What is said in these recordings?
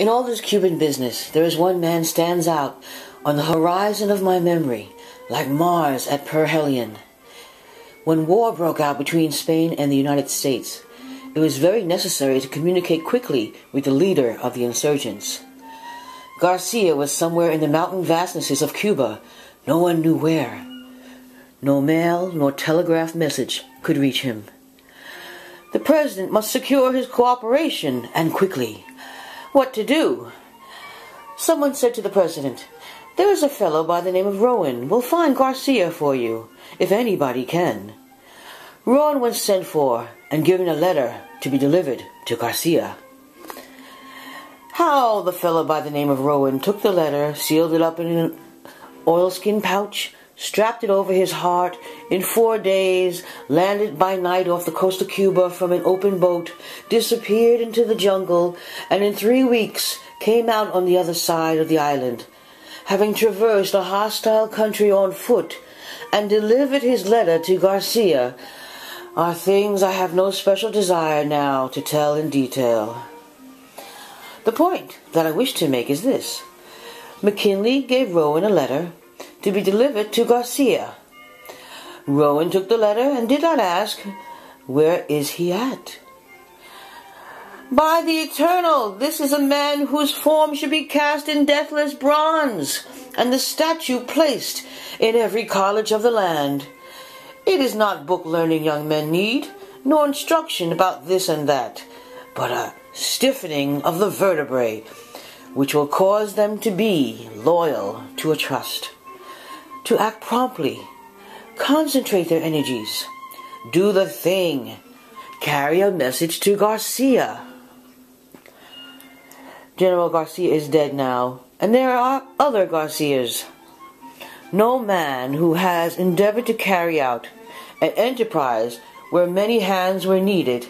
In all this Cuban business, there is one man stands out on the horizon of my memory, like Mars at perihelion. When war broke out between Spain and the United States, it was very necessary to communicate quickly with the leader of the insurgents. Garcia was somewhere in the mountain vastnesses of Cuba, no one knew where. No mail nor telegraph message could reach him. The president must secure his cooperation, and quickly. What to do? Someone said to the president, "There is a fellow by the name of Rowan will find Garcia for you, if anybody can." Rowan was sent for and given a letter to be delivered to Garcia. How the fellow by the name of Rowan took the letter, sealed it up in an oilskin pouch, strapped it over his heart, in 4 days, landed by night off the coast of Cuba from an open boat, disappeared into the jungle, and in 3 weeks came out on the other side of the island, having traversed a hostile country on foot, and delivered his letter to Garcia, are things I have no special desire now to tell in detail. The point that I wish to make is this. McKinley gave Rowan a letter to be delivered to Garcia. Rowan took the letter and did not ask, "Where is he at?" By the eternal, this is a man whose form should be cast in deathless bronze, and the statue placed in every college of the land. It is not book learning young men need, nor instruction about this and that, but a stiffening of the vertebrae, which will cause them to be loyal to a trust, to act promptly, concentrate their energies, do the thing, carry a message to Garcia. General Garcia is dead now, and there are other Garcias. No man who has endeavored to carry out an enterprise where many hands were needed,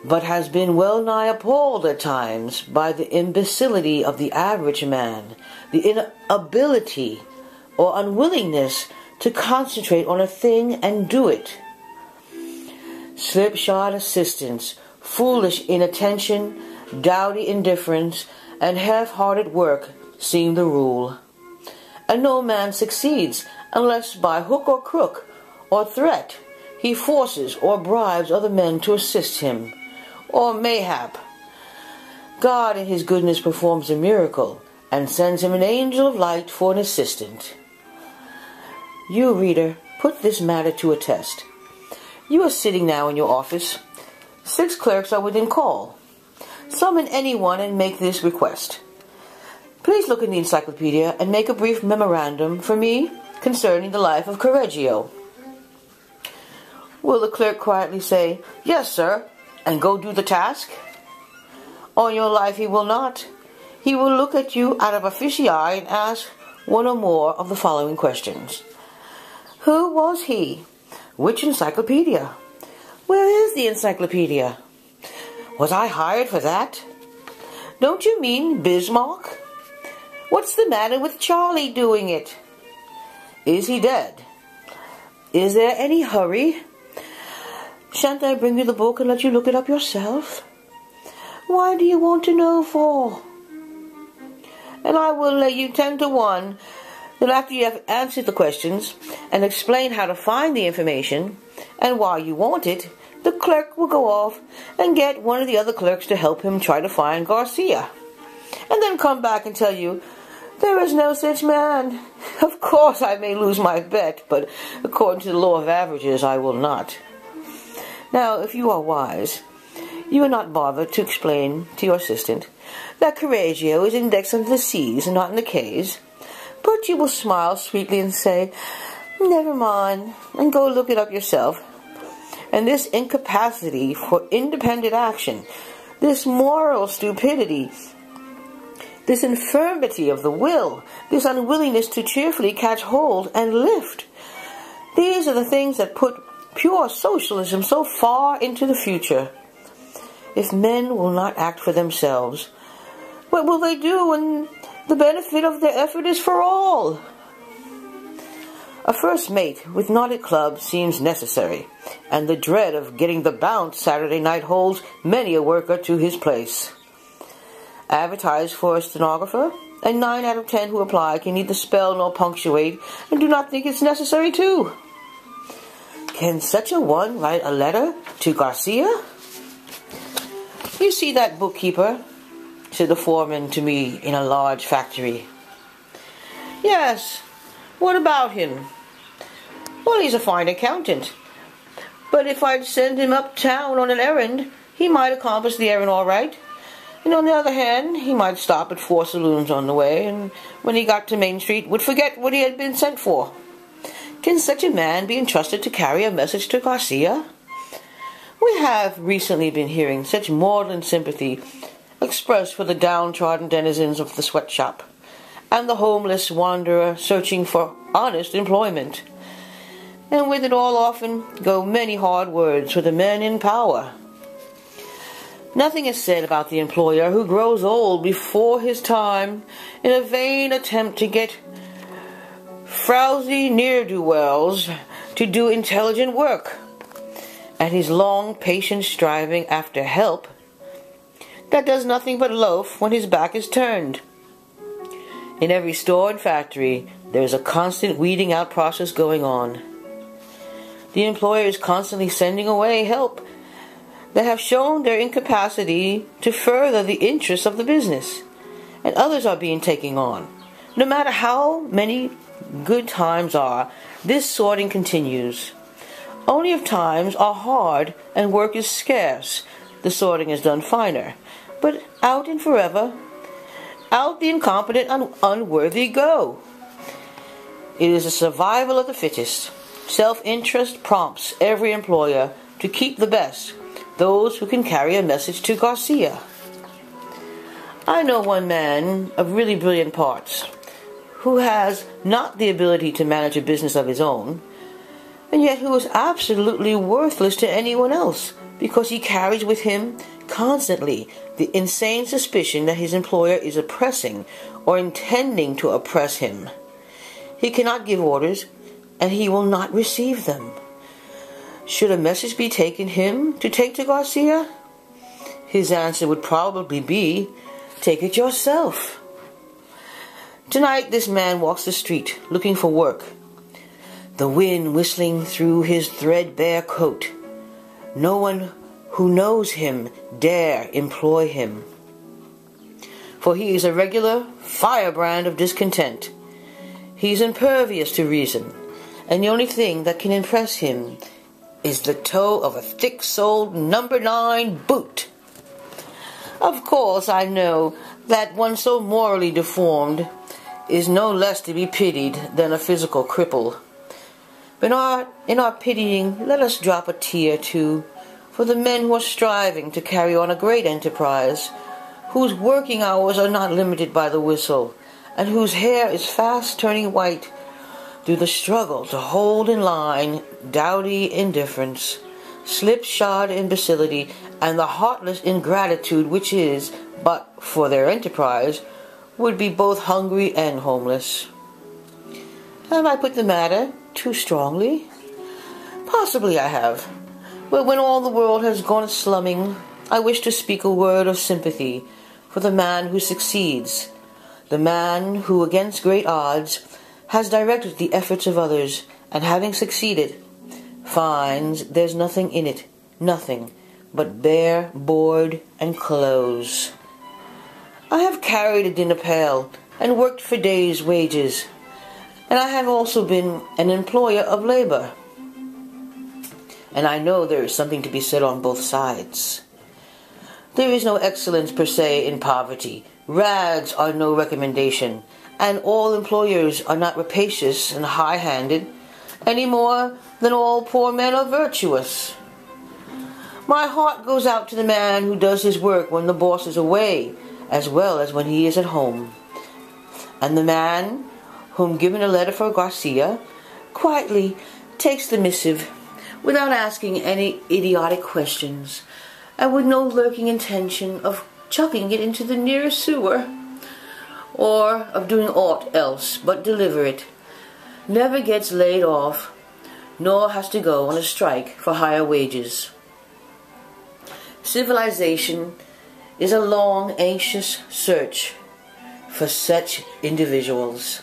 but has been well nigh appalled at times by the imbecility of the average man, the inability or unwillingness to concentrate on a thing and do it. Slipshod assistance, foolish inattention, dowdy indifference, and half-hearted work seem the rule. And no man succeeds unless by hook or crook or threat he forces or bribes other men to assist him, or mayhap God in his goodness performs a miracle and sends him an angel of light for an assistant. You, reader, put this matter to a test. You are sitting now in your office. 6 clerks are within call. Summon anyone and make this request. Please look in the encyclopedia and make a brief memorandum for me concerning the life of Correggio. Will the clerk quietly say, "Yes, sir," and go do the task? On your life he will not. He will look at you out of a fishy eye and ask one or more of the following questions. Who was he? Which encyclopedia? Where is the encyclopedia? Was I hired for that? Don't you mean Bismarck? What's the matter with Charlie doing it? Is he dead? Is there any hurry? Shan't I bring you the book and let you look it up yourself? Why do you want to know for? And I will lay you 10 to 1 that after you have answered the questions and explained how to find the information and why you want it, the clerk will go off and get one of the other clerks to help him try to find Garcia, and then come back and tell you, "There is no such man." Of course I may lose my bet, but according to the law of averages I will not. Now, if you are wise, you will not bother to explain to your assistant that Correggio is indexed under the C's and not in the K's, but you will smile sweetly and say, "Never mind," and go look it up yourself. And this incapacity for independent action, this moral stupidity, this infirmity of the will, this unwillingness to cheerfully catch hold and lift, these are the things that put pure socialism so far into the future. If men will not act for themselves, what will they do when the benefit of their effort is for all? A first mate with knotted club seems necessary, and the dread of getting the bounce Saturday night holds many a worker to his place. advertise for a stenographer, and 9 out of 10 who apply can neither spell nor punctuate and do not think it's necessary to. Can such a one write a letter to Garcia? You see that bookkeeper, said the foreman to me in a large factory. Yes, what about him? Well, he's a fine accountant. But if I'd send him uptown on an errand, he might accomplish the errand all right. And on the other hand, he might stop at 4 saloons on the way, and when he got to Main Street would forget what he had been sent for. Can such a man be entrusted to carry a message to Garcia? We have recently been hearing such maudlin sympathy expressed for the downtrodden denizens of the sweatshop, and the homeless wanderer searching for honest employment. And with it all often go many hard words for the men in power. Nothing is said about the employer who grows old before his time in a vain attempt to get frowsy ne'er-do-wells to do intelligent work, and his long patient striving after help that does nothing but loaf when his back is turned. In every store and factory there is a constant weeding out process going on. The employer is constantly sending away help that have shown their incapacity to further the interests of the business, and others are being taken on. No matter how many good times are, this sorting continues. Only if times are hard and work is scarce, the sorting is done finer. But out and forever, out the incompetent and unworthy go. It is the survival of the fittest. Self-interest prompts every employer to keep the best, those who can carry a message to Garcia. I know one man of really brilliant parts who has not the ability to manage a business of his own, and yet who is absolutely worthless to anyone else because he carries with him constantly the insane suspicion that his employer is oppressing or intending to oppress him. He cannot give orders, and he will not receive them. Should a message be taken him to take to Garcia, his answer would probably be, "Take it yourself." Tonight this man walks the street looking for work, the wind whistling through his threadbare coat. No one who knows him dare employ him, for he is a regular firebrand of discontent. He is impervious to reason, and the only thing that can impress him is the toe of a thick-soled number 9 boot. Of course, I know that one so morally deformed is no less to be pitied than a physical cripple. But in our pitying, let us drop a tear, too, for the men who are striving to carry on a great enterprise, whose working hours are not limited by the whistle, and whose hair is fast turning white through the struggle to hold in line dowdy indifference, slipshod imbecility, and the heartless ingratitude which is, but for their enterprise, would be both hungry and homeless. Have I put the matter too strongly? Possibly I have. But when all the world has gone slumming, I wish to speak a word of sympathy for the man who succeeds, the man who, against great odds, has directed the efforts of others, and having succeeded, finds there's nothing in it, nothing, but bare board and clothes. I have carried a dinner pail and worked for days' wages, and I have also been an employer of labor, and I know there is something to be said on both sides. There is no excellence per se in poverty. Rags are no recommendation, and all employers are not rapacious and high-handed, any more than all poor men are virtuous. My heart goes out to the man who does his work when the boss is away, as well as when he is at home, and the man whom given a letter for Garcia quietly takes the missive without asking any idiotic questions, and with no lurking intention of chucking it into the nearest sewer, or of doing aught else but deliver it, never gets laid off, nor has to go on a strike for higher wages. Civilization is a long, anxious search for such individuals.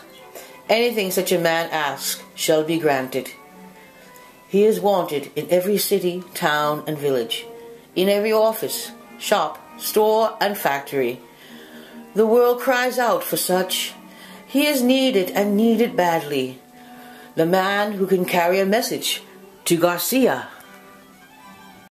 Anything such a man asks shall be granted. He is wanted in every city, town, and village, in every office, shop, store, and factory. The world cries out for such. He is needed, and needed badly. The man who can carry a message to Garcia.